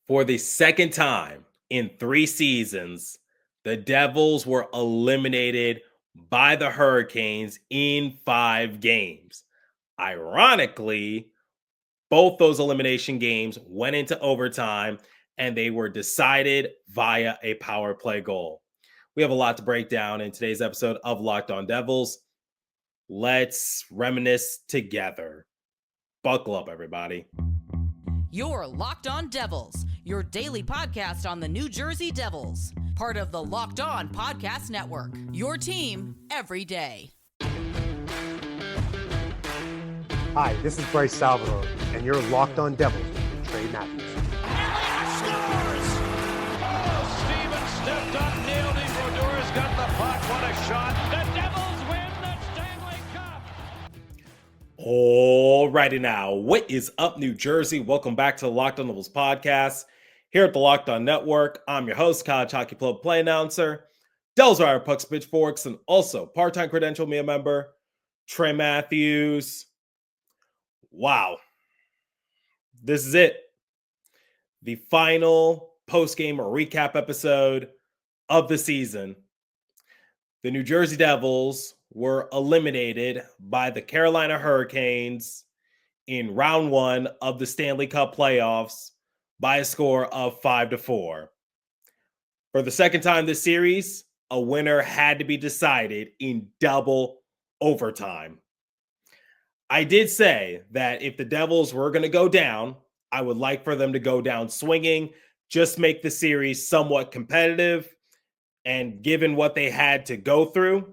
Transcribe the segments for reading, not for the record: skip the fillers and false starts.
For the second time in 3 seasons, the Devils were eliminated by the Hurricanes in 5 games. Ironically, both those elimination games went into overtime and they were decided via a power play goal. We have a lot to break down in today's episode of Locked On Devils. Let's reminisce together. Buckle up, everybody. You're Locked On Devils, your daily podcast on the New Jersey Devils, part of the Locked On Podcast Network, your team every day. Hi, this is Bryce Salvador, and you're Locked On Devils with Trey Matthews. Scores! Oh, Steven stepped up, nailed it. Brodor's got the puck. What a shot. The Devils win the Stanley Cup. Alrighty now, what is up, New Jersey? Welcome back to the Locked On Devils podcast here at the Locked On Network. I'm your host, college hockey club play announcer, Devils Wire Pucks Pitchforks, and also part-time credential media member, Trey Matthews. Wow. This is it. The final post-game recap episode of the season. The New Jersey Devils were eliminated by the Carolina Hurricanes in round 1 of the Stanley Cup playoffs by a score of 5-4. For the second time this series, a winner had to be decided in double overtime. I did say that if the Devils were going to go down, I would like for them to go down swinging, just make the series somewhat competitive. And given what they had to go through,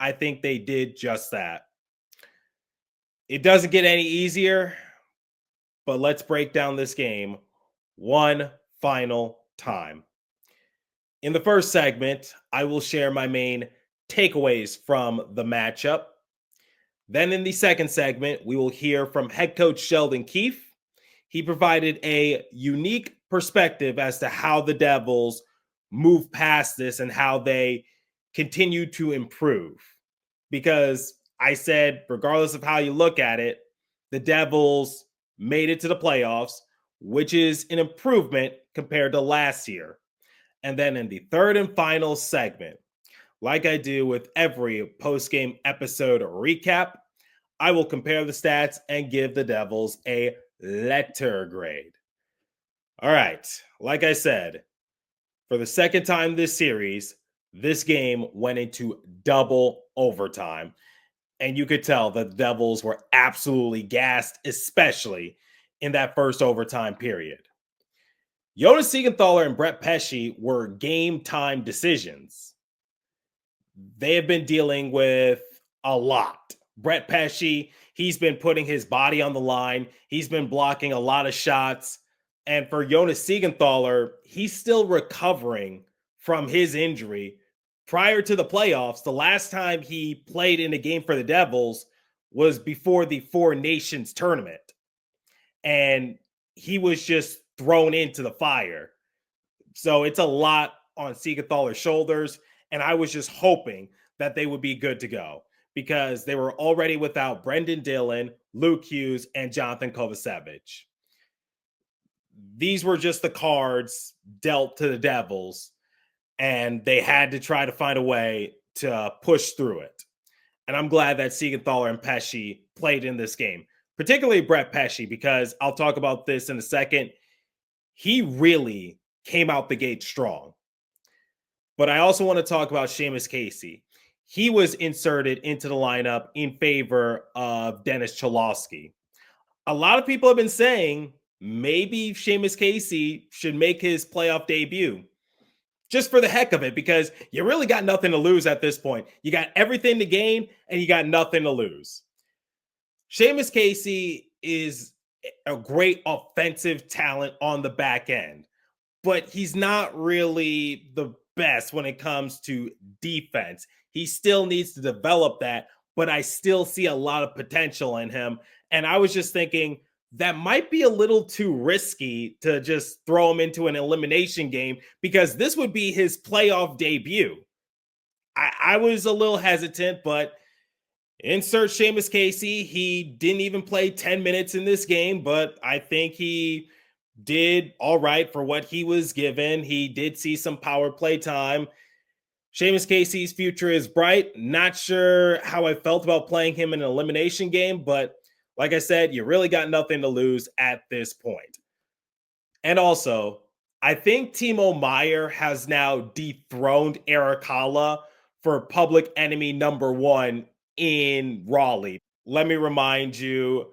I think they did just that. It doesn't get any easier, but let's break down this game one final time. In the first segment, I will share my main takeaways from the matchup. Then in the second segment, we will hear from head coach Sheldon Keefe. He provided a unique perspective as to how the Devils move past this and how they continue to improve. Because I said, regardless of how you look at it, the Devils made it to the playoffs, which is an improvement compared to last year. And then in the third and final segment, like I do with every post-game episode recap, I will compare the stats and give the Devils a letter grade. All right, like I said, for the second time this series, this game went into double overtime. And you could tell that the Devils were absolutely gassed, especially in that first overtime period. Jonas Siegenthaler and Brett Pesce were game time decisions. They have been dealing with a lot. Brett Pesce, he's been putting his body on the line. He's been blocking a lot of shots. And for Jonas Siegenthaler, he's still recovering from his injury. Prior to the playoffs, the last time he played in a game for the Devils was before the Four Nations tournament. And he was just thrown into the fire. So it's a lot on Siegenthaler's shoulders. And I was just hoping that they would be good to go because they were already without Brendan Dillon, Luke Hughes, and Jonathan Kovacevic. These were just the cards dealt to the Devils, and they had to try to find a way to push through it. And I'm glad that Siegenthaler and Pesce played in this game, particularly Brett Pesce, because I'll talk about this in a second. He really came out the gate strong. But I also want to talk about Seamus Casey. He was inserted into the lineup in favor of Dennis Cholowski. A lot of people have been saying maybe Seamus Casey should make his playoff debut just for the heck of it, because you really got nothing to lose at this point. You got everything to gain and you got nothing to lose. Seamus Casey is a great offensive talent on the back end, but he's not really the best when it comes to defense. He still needs to develop that, but I still see a lot of potential in him. And I was just thinking that might be a little too risky to just throw him into an elimination game because this would be his playoff debut. I was a little hesitant, but insert Seamus Casey. He didn't even play 10 minutes in this game, but I think he did all right for what he was given. He did see some power play time. Seamus Casey's future is bright. Not sure how I felt about playing him in an elimination game, but like I said, you really got nothing to lose at this point. And also, I think Timo Meyer has now dethroned Eric Halla for public enemy number one in Raleigh. Let me remind you,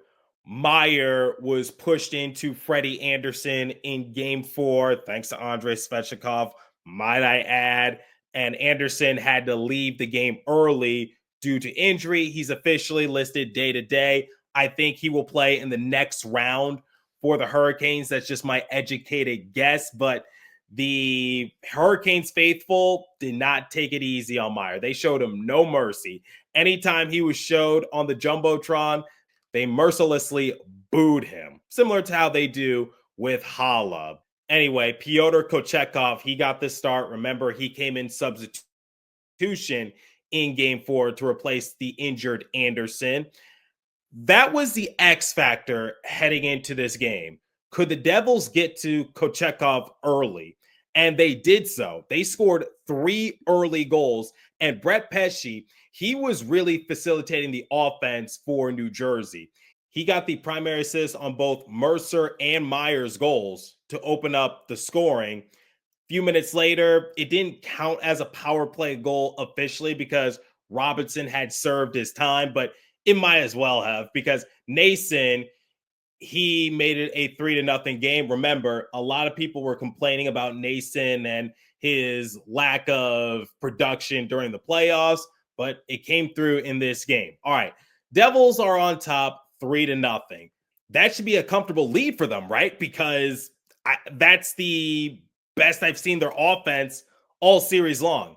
Meyer was pushed into Freddie Anderson in game 4, thanks to Andrei Svechnikov, might I add. And Anderson had to leave the game early due to injury. He's officially listed day to day. I think he will play in the next round for the Hurricanes. That's just my educated guess, but the Hurricanes faithful did not take it easy on Meyer. They showed him no mercy. Anytime he was showed on the Jumbotron, they mercilessly booed him, similar to how they do with Halla. Anyway, Pyotr Kochetkov, he got the start. Remember, he came in substitution in game 4 to replace the injured Anderson. That was the X factor heading into this game. Could the Devils get to Kochetkov early? And they did so. They scored 3 early goals. And Brett Pesce, he was really facilitating the offense for New Jersey. He got the primary assist on both Mercer and Meyer's goals to open up the scoring. A few minutes later, it didn't count as a power play goal officially because Robinson had served his time, but it might as well have, because Nason, he made it a 3-0 game. Remember, a lot of people were complaining about Nason and his lack of production during the playoffs, but it came through in this game. All right, Devils are on top 3-0. That should be a comfortable lead for them, right? Because that's the best I've seen their offense all series long.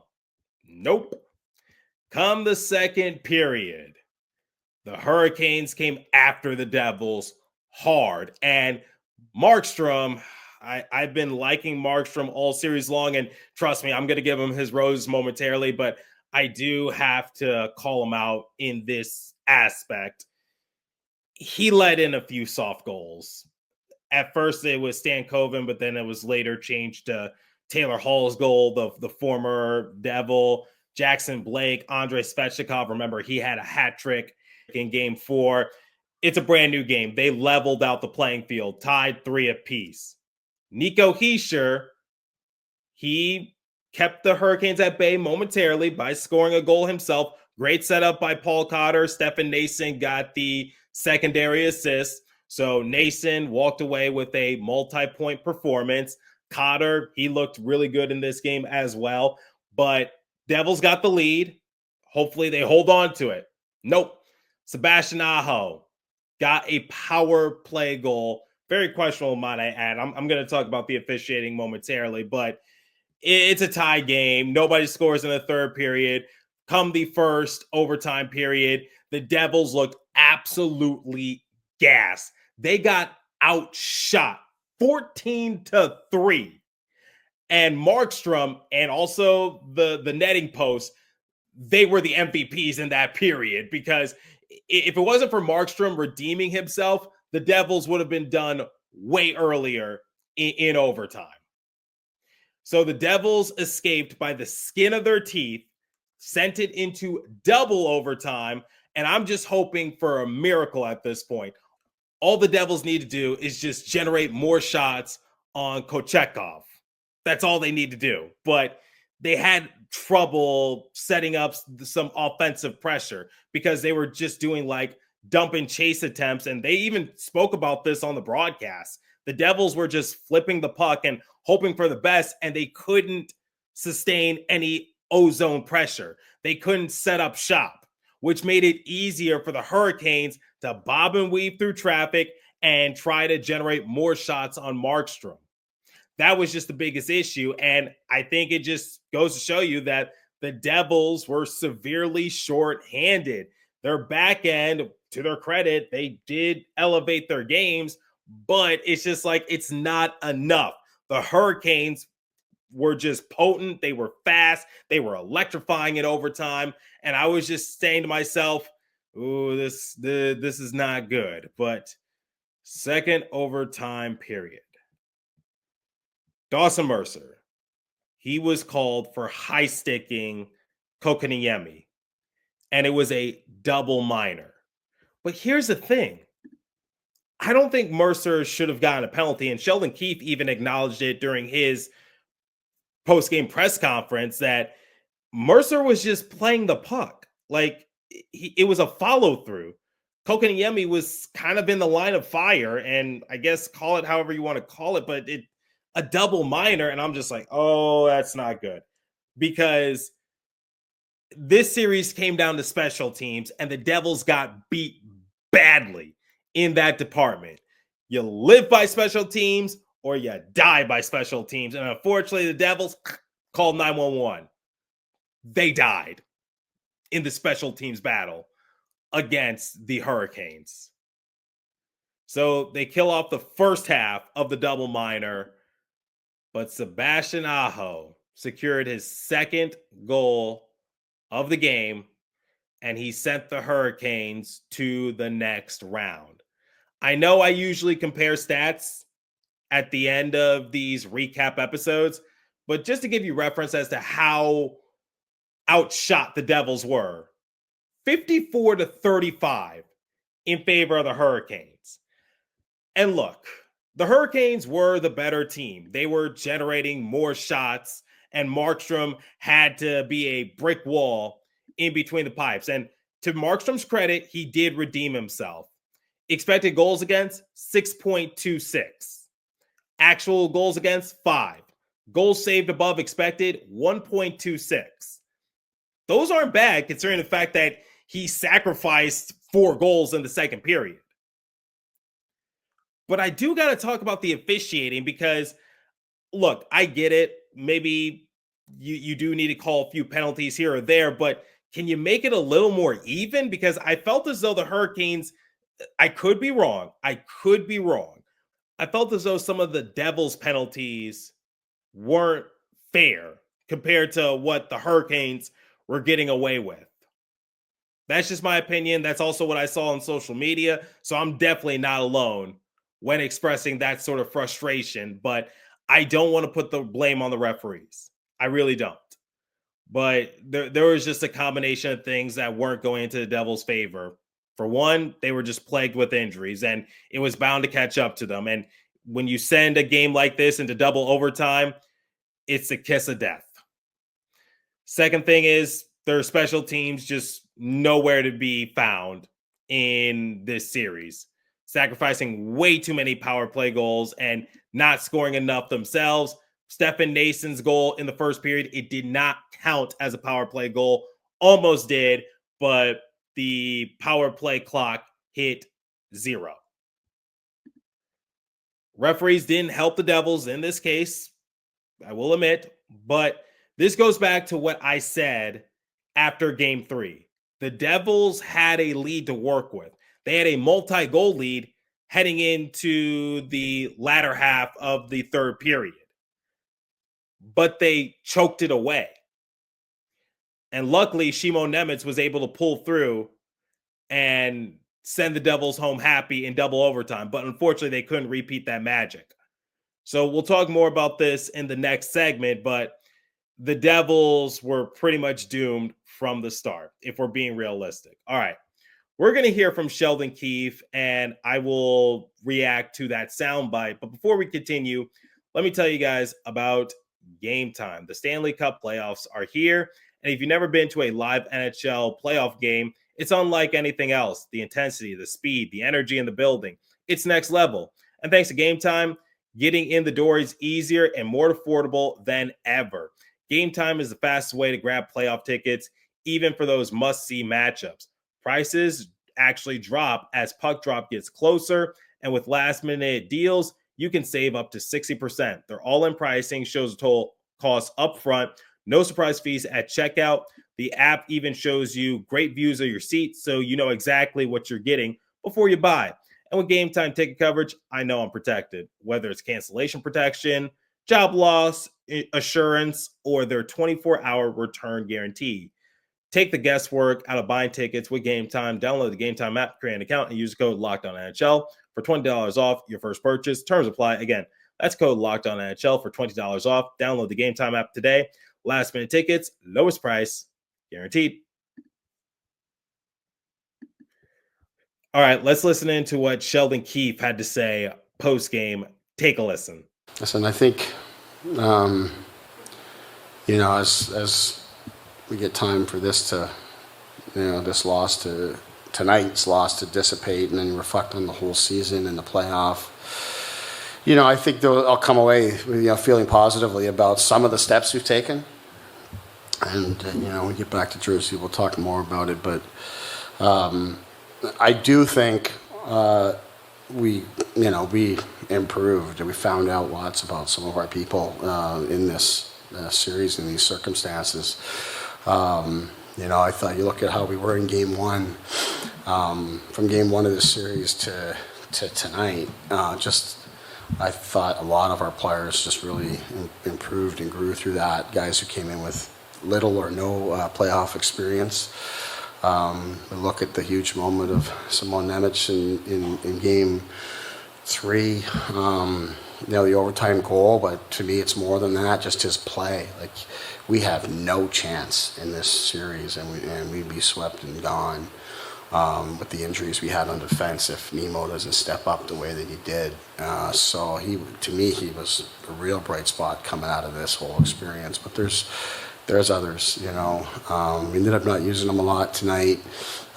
Nope. Come the second period, the Hurricanes came after the Devils hard. And Markstrom, I've been liking Markstrom all series long. And trust me, I'm going to give him his roses momentarily, but I do have to call him out in this aspect. He let in a few soft goals. At first, it was Stankoven, but then it was later changed to Taylor Hall's goal, the former Devil. Jackson Blake, Andrei Svechnikov, remember, he had a hat trick in game 4. It's a brand new game. They leveled out the playing field, tied 3 apiece. Nico Hischier, he kept the Hurricanes at bay momentarily by scoring a goal himself. Great setup by Paul Cotter. Stefan Nason got the secondary assist. So Nason walked away with a multi-point performance. Cotter, he looked really good in this game as well. But Devils got the lead. Hopefully they hold on to it. Nope. Sebastian Aho got a power play goal. Very questionable, might I add. I'm going to talk about the officiating momentarily, but it's a tie game. Nobody scores in the third period. Come the first overtime period, the Devils looked absolutely gassed. They got outshot 14-3. And Markstrom and also the netting post, they were the MVPs in that period, because if it wasn't for Markstrom redeeming himself, the Devils would have been done way earlier in overtime. So the Devils escaped by the skin of their teeth, sent it into double overtime, and I'm just hoping for a miracle at this point. All the Devils need to do is just generate more shots on Kochetkov. That's all they need to do. But they had trouble setting up some offensive pressure because they were just doing like dump and chase attempts. And they even spoke about this on the broadcast. The Devils were just flipping the puck and hoping for the best, and they couldn't sustain any ozone pressure. They couldn't set up shop, which made it easier for the Hurricanes to bob and weave through traffic and try to generate more shots on Markstrom. That was just the biggest issue. And I think it just goes to show you that the Devils were severely short-handed. Their back end, to their credit, they did elevate their games, but it's just like it's not enough. The Hurricanes were just potent. They were fast. They were electrifying in overtime. And I was just saying to myself, ooh, this is not good. But second overtime period. Dawson Mercer, he was called for high-sticking Kotkaniemi, and it was a double minor. But here's the thing. I don't think Mercer should have gotten a penalty, and Sheldon Keefe even acknowledged it during his post-game press conference that Mercer was just playing the puck. Like, it was a follow-through. Kotkaniemi was kind of in the line of fire, and I guess call it however you want to call it, but a double minor, and I'm just like, oh, that's not good. Because this series came down to special teams, and the Devils got beat badly in that department. You live by special teams or you die by special teams. And unfortunately, the Devils called 911. They died in the special teams battle against the Hurricanes. So they kill off the first half of the double minor, but Sebastian Aho secured his second goal of the game, and he sent the Hurricanes to the next round. I know I usually compare stats at the end of these recap episodes, but just to give you reference as to how outshot the Devils were, 54-35 in favor of the Hurricanes. And look, the Hurricanes were the better team. They were generating more shots, and Markstrom had to be a brick wall in between the pipes. And to Markstrom's credit, he did redeem himself. Expected goals against, 6.26. Actual goals against, 5. Goals saved above expected, 1.26. Those aren't bad considering the fact that he sacrificed 4 goals in the second period. But I do got to talk about the officiating because, look, I get it. Maybe you do need to call a few penalties here or there, but can you make it a little more even? Because I felt as though the Hurricanes, I could be wrong. I felt as though some of the Devils' penalties weren't fair compared to what the Hurricanes were getting away with. That's just my opinion. That's also what I saw on social media. So I'm definitely not alone when expressing that sort of frustration. But I don't want to put the blame on the referees. I really don't. But there was just a combination of things that weren't going into the Devils' favor. For one, they were just plagued with injuries, and it was bound to catch up to them. And when you send a game like this into double overtime, it's the kiss of death. Second thing is their special teams just nowhere to be found in this series, sacrificing way too many power play goals and not scoring enough themselves. Stefan Nason's goal in the first period, it did not count as a power play goal. Almost did, but the power play clock hit 0. Referees didn't help the Devils in this case, I will admit, but this goes back to what I said after game 3. The Devils had a lead to work with. They had a multi-goal lead heading into the latter half of the third period, but they choked it away. And luckily, Shimon Nemec was able to pull through and send the Devils home happy in double overtime. But unfortunately, they couldn't repeat that magic. So we'll talk more about this in the next segment, but the Devils were pretty much doomed from the start, if we're being realistic. All right. We're going to hear from Sheldon Keefe, and I will react to that soundbite. But before we continue, let me tell you guys about Game Time. The Stanley Cup playoffs are here. And if you've never been to a live NHL playoff game, it's unlike anything else. The intensity, the speed, the energy in the building, it's next level. And thanks to Game Time, getting in the door is easier and more affordable than ever. Game Time is the fastest way to grab playoff tickets, even for those must-see matchups. Prices actually drop as puck drop gets closer, and with last-minute deals, you can save up to 60%. Their all-in pricing shows the total cost up front. No surprise fees at checkout. The app even shows you great views of your seats, so you know exactly what you're getting before you buy. And with Game Time ticket coverage, I know I'm protected, whether it's cancellation protection, job loss assurance, or their 24-hour return guarantee. Take the guesswork out of buying tickets with Game Time. Download the Game Time app, create an account, and use the code LOCKEDONNHL for $20 off your first purchase. Terms apply. Again, That's code Locked On NHL for $20 off. Download the Game Time app today. Last minute tickets, lowest price, guaranteed. All right, let's listen into what Sheldon Keefe had to say post game. Take a listen. Listen, I think, as we get time for this to, tonight's loss to dissipate and then reflect on the whole season and the playoff. I think I'll come away feeling positively about some of the steps we've taken. And, when we get back to Jersey, we'll talk more about it. But I do think we improved and we found out lots about some of our people in this series, in these circumstances. I thought you look at how we were in game one, from game one of this series to tonight, I thought a lot of our players just really improved and grew through that. Guys who came in with little or no playoff experience. Look at the huge moment of Simon Nemec in game three. The overtime goal, but to me it's more than that, just his play. Like, we have no chance in this series, and we'd be swept and gone with the injuries we had on defense if Nemo doesn't step up the way that he did. So he was a real bright spot coming out of this whole experience. But there's others, We ended up not using them a lot tonight.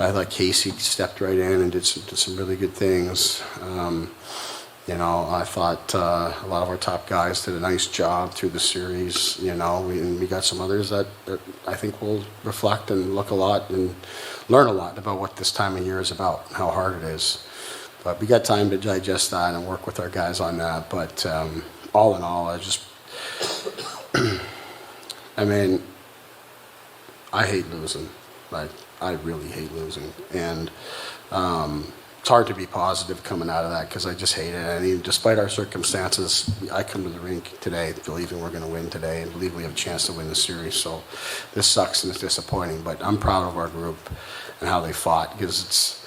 I thought Casey stepped right in and did some really good things. I thought a lot of our top guys did a nice job through the series. We got some others that I think will reflect and look a lot and learn a lot about what this time of year is about, how hard it is. But we got time to digest that and work with our guys on that. But all in all, I hate losing. I really hate losing. And it's hard to be positive coming out of that because I just hate it. I mean, despite our circumstances, I come to the rink today believing we're going to win today and believe we have a chance to win the series. So this sucks and it's disappointing, but I'm proud of our group and how they fought, because it's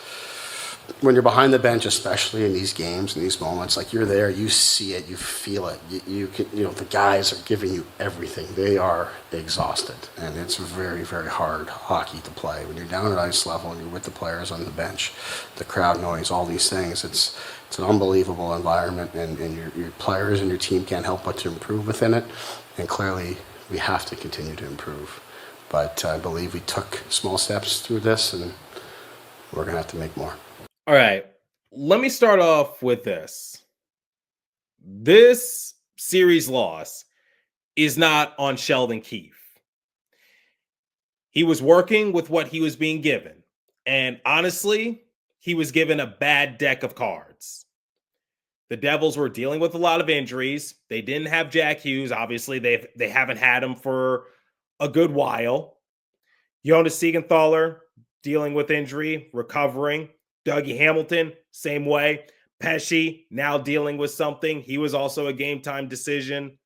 when you're behind the bench, especially in these games, in these moments, like, you're there, you see it, you feel it. You can, the guys are giving you everything. They are exhausted, and it's very, very hard hockey to play when you're down at ice level and you're with the players on the bench, the crowd noise, all these things. It's an unbelievable environment, and your players and your team can't help but to improve within it. And clearly, we have to continue to improve. But I believe we took small steps through this, and we're going to have to make more. All right, let me start off with this. This series loss is not on Sheldon Keefe. He was working with what he was being given. And honestly, he was given a bad deck of cards. The Devils were dealing with a lot of injuries. They didn't have Jack Hughes. Obviously, they haven't had him for a good while. Jonas Siegenthaler dealing with injury, recovering. Dougie Hamilton, same way. Pesce now dealing with something. He was also a game-time decision.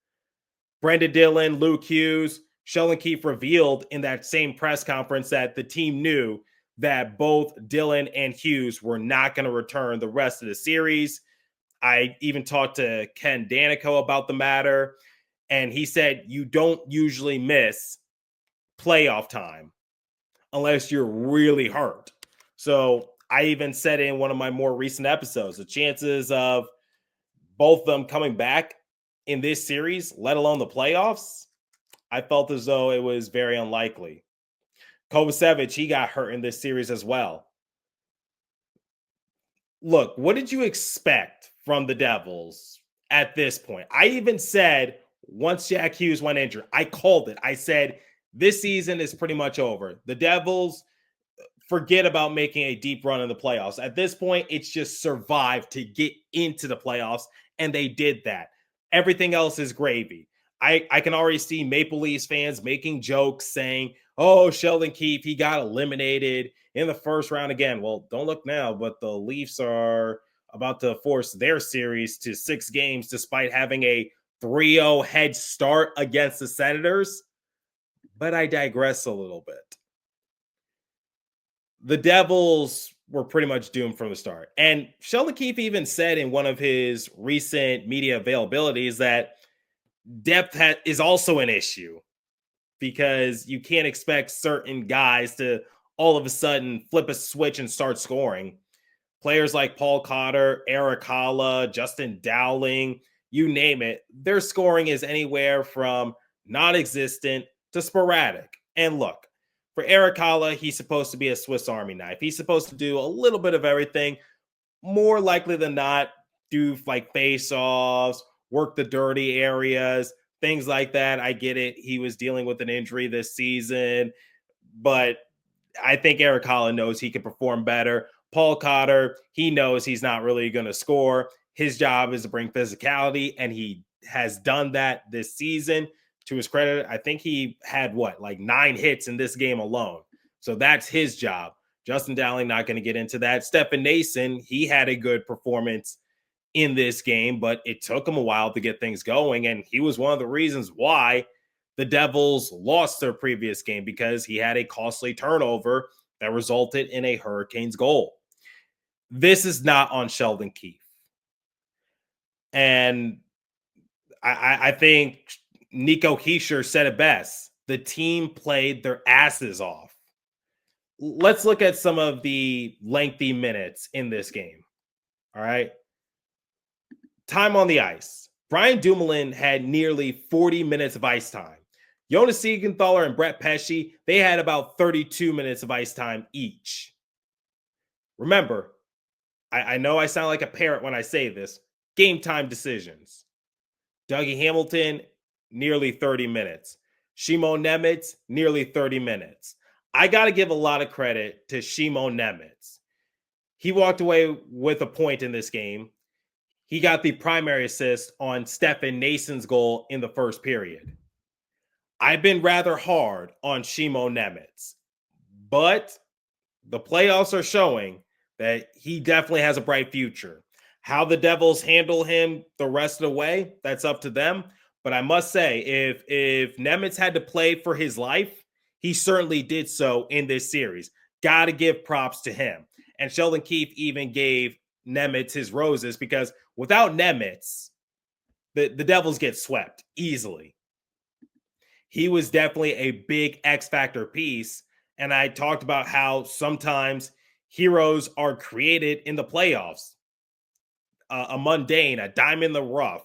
Brendan Dillon, Luke Hughes. Sheldon Keefe revealed in that same press conference that the team knew that both Dillon and Hughes were not going to return the rest of the series. I even talked to Ken Danico about the matter, and he said you don't usually miss playoff time unless you're really hurt. So I even said in one of my more recent episodes, the chances of both of them coming back in this series, let alone the playoffs, I felt as though it was very unlikely. Kovacevic, he got hurt in this series as well. Look, what did you expect from the Devils at this point? I even said once Jack Hughes went injured, I called it. I said this season is pretty much over. The Devils, forget about making a deep run in the playoffs. At this point, it's just survive to get into the playoffs, and they did that. Everything else is gravy. I can already see Maple Leafs fans making jokes saying, oh, Sheldon Keefe, he got eliminated in the first round again. Well, don't look now, but the Leafs are about to force their series to 6 games despite having a 3-0 head start against the Senators. But I digress a little bit. The Devils were pretty much doomed from the start. And Sheldon Keefe even said in one of his recent media availabilities that depth is also an issue because you can't expect certain guys to all of a sudden flip a switch and start scoring. Players like Paul Cotter, Eric Holla, Justin Dowling, you name it, their scoring is anywhere from non-existent to sporadic. And look, for Eric Holla, he's supposed to be a Swiss Army knife. He's supposed to do a little bit of everything. More likely than not, do like face-offs, work the dirty areas, things like that. I get it. He was dealing with an injury this season, but I think Eric Holla knows he can perform better. Paul Cotter, he knows he's not really going to score. His job is to bring physicality, and he has done that this season. To his credit, I think he had 9 hits in this game alone. So that's his job. Justin Dowling, not going to get into that. Stephen Nason, he had a good performance in this game, but it took him a while to get things going. And he was one of the reasons why the Devils lost their previous game, because he had a costly turnover that resulted in a Hurricanes goal. This is not on Sheldon Keefe. And I think Nico Hischier said it best. The team played their asses off. Let's look at some of the lengthy minutes in this game. All right. Time on the ice. Brian Dumoulin had nearly 40 minutes of ice time. Jonas Siegenthaler and Brett Pesce, they had about 32 minutes of ice time each. Remember, I know I sound like a parrot when I say this. Game time decisions. Dougie Hamilton, nearly 30 minutes. Shimon Nemitz, nearly 30 minutes. I got to give a lot of credit to Shimon Nemitz. He walked away with a point in this game. He got the primary assist on Stefan Nason's goal in the first period. I've been rather hard on Shimon Nemitz, but the playoffs are showing that he definitely has a bright future. How the Devils handle him the rest of the way, that's up to them. But I must say, if Nemitz had to play for his life, he certainly did so in this series. Got to give props to him. And Sheldon Keefe even gave Nemitz his roses, because without Nemitz, the Devils get swept easily. He was definitely a big X factor piece. And I talked about how sometimes heroes are created in the playoffs. A mundane, a dime in the rough,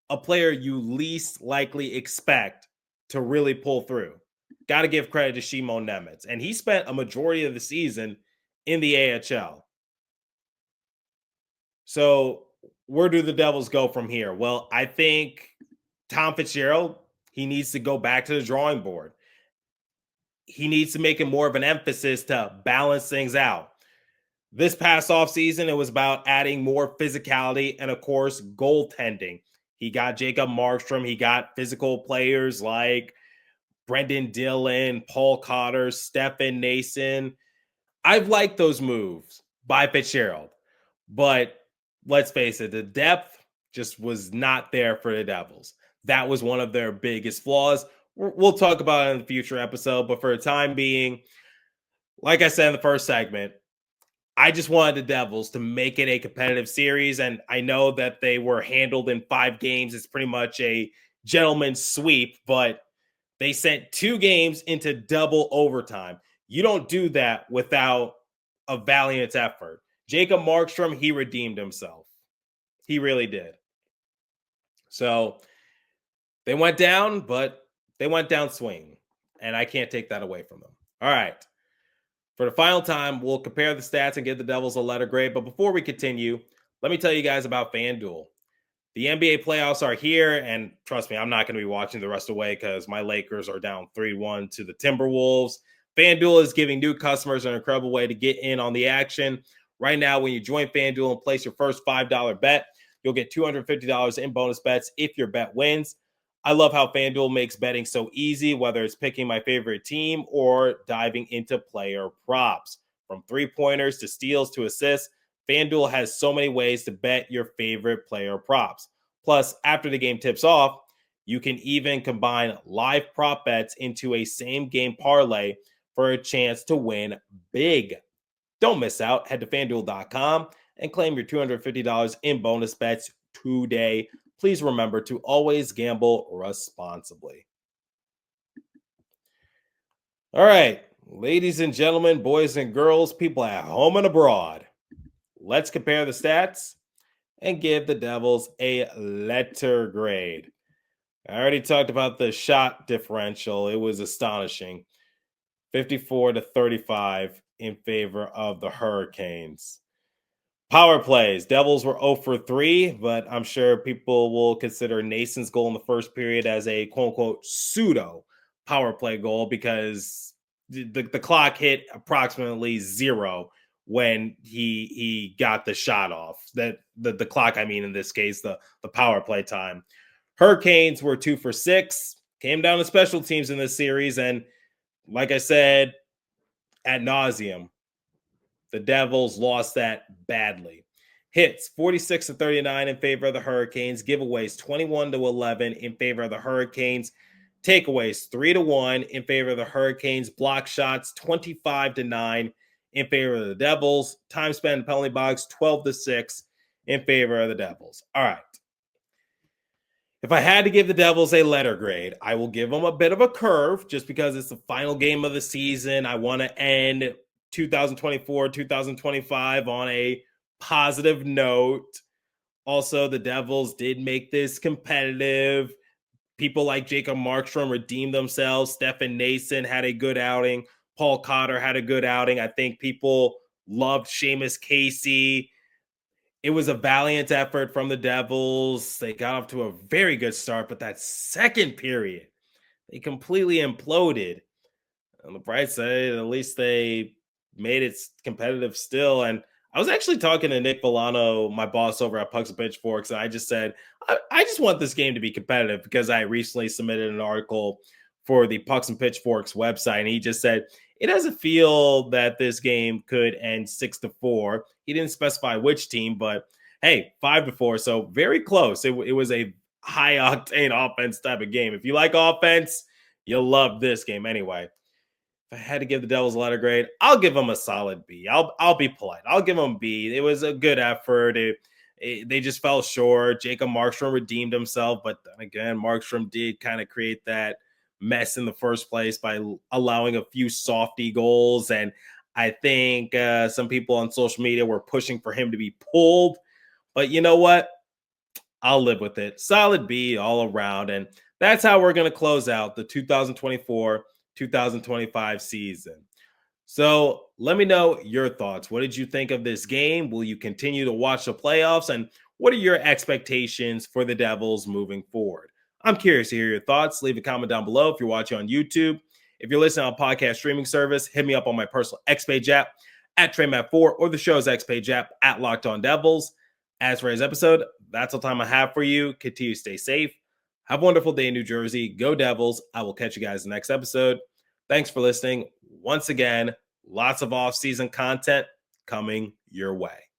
a player you least likely expect to really pull through. Got to give credit to Shimon Nemitz. And he spent a majority of the season in the AHL. So where do the Devils go from here? Well, I think Tom Fitzgerald, he needs to go back to the drawing board. He needs to make it more of an emphasis to balance things out. This past offseason, it was about adding more physicality and, of course, goaltending. He got Jacob Markstrom. He got physical players like Brendan Dillon, Paul Cotter, Stefan Nason. I've liked those moves by Fitzgerald. But let's face it, the depth just was not there for the Devils. That was one of their biggest flaws. We'll talk about it in the future episode. But for the time being, like I said in the first segment, I just wanted the Devils to make it a competitive series, and I know that they were handled in 5 games. It's pretty much a gentleman's sweep, but they sent 2 games into double overtime. You don't do that without a valiant effort. Jacob Markstrom, he redeemed himself. He really did. So they went down, but they went down swinging, and I can't take that away from them. All right. For the final time, we'll compare the stats and give the Devils a letter grade. But before we continue, let me tell you guys about FanDuel. The NBA playoffs are here, and trust me, I'm not going to be watching the rest of the way because my Lakers are down 3-1 to the Timberwolves. FanDuel is giving new customers an incredible way to get in on the action. Right now, when you join FanDuel and place your first $5 bet, you'll get $250 in bonus bets if your bet wins. I love how FanDuel makes betting so easy, whether it's picking my favorite team or diving into player props. From 3-pointers to steals to assists, FanDuel has so many ways to bet your favorite player props. Plus, after the game tips off, you can even combine live prop bets into a same-game parlay for a chance to win big. Don't miss out. Head to FanDuel.com and claim your $250 in bonus bets today. Please remember to always gamble responsibly. All right, ladies and gentlemen, boys and girls, people at home and abroad, let's compare the stats and give the Devils a letter grade. I already talked about the shot differential. It was astonishing. 54-35 in favor of the Hurricanes. Power plays. Devils were 0 for 3, but I'm sure people will consider Nason's goal in the first period as a quote-unquote pseudo power play goal because the clock hit approximately 0 when he got the shot off. That the clock, I mean, in this case, the power play time. Hurricanes were 2 for 6, came down to special teams in this series, and like I said, ad nauseum, the Devils lost that badly. Hits 46-39 in favor of the Hurricanes. Giveaways 21-11 in favor of the Hurricanes. Takeaways 3-1 in favor of the Hurricanes. Block shots 25-9 in favor of the Devils. Time spent in penalty box 12-6 in favor of the Devils. All right. If I had to give the Devils a letter grade, I will give them a bit of a curve just because it's the final game of the season. I want to end 2024, 2025 on a positive note. Also, the Devils did make this competitive. People like Jacob Markstrom redeemed themselves. Stefan Nason had a good outing. Paul Cotter had a good outing. I think people loved Seamus Casey. It was a valiant effort from the Devils. They got off to a very good start, but that second period, they completely imploded. On the bright side, at least they made it competitive still. And I was actually talking to Nick Villano, my boss over at Pucks and Pitchforks, and I just said, I just want this game to be competitive because I recently submitted an article for the Pucks and Pitchforks website, and he just said, it doesn't feel that this game could end 6-4. He didn't specify which team, but hey, 5-4. So very close. It was a high octane offense type of game. If you like offense, you'll love this game anyway. If I had to give the Devils a letter grade, I'll give them a solid B. I'll be polite. I'll give them B. It was a good effort. They just fell short. Jacob Markstrom redeemed himself, but then again, Markstrom did kind of create that mess in the first place by allowing a few softy goals. And I think some people on social media were pushing for him to be pulled. But you know what? I'll live with it. Solid B all around. And that's how we're going to close out the 2024-2025 season. So let me know your thoughts. What did you think of this game? Will you continue to watch the playoffs? And what are your expectations for the Devils moving forward? I'm curious to hear your thoughts. Leave a comment down below if you're watching on YouTube. If you're listening on podcast streaming service, hit me up on my personal X page app at TreyMatt4 or the show's X page app at Locked On Devils. As for today's episode, that's all time I have for you. Continue to stay safe. Have a wonderful day in New Jersey. Go Devils. I will catch you guys in the next episode. Thanks for listening. Once again, lots of off-season content coming your way.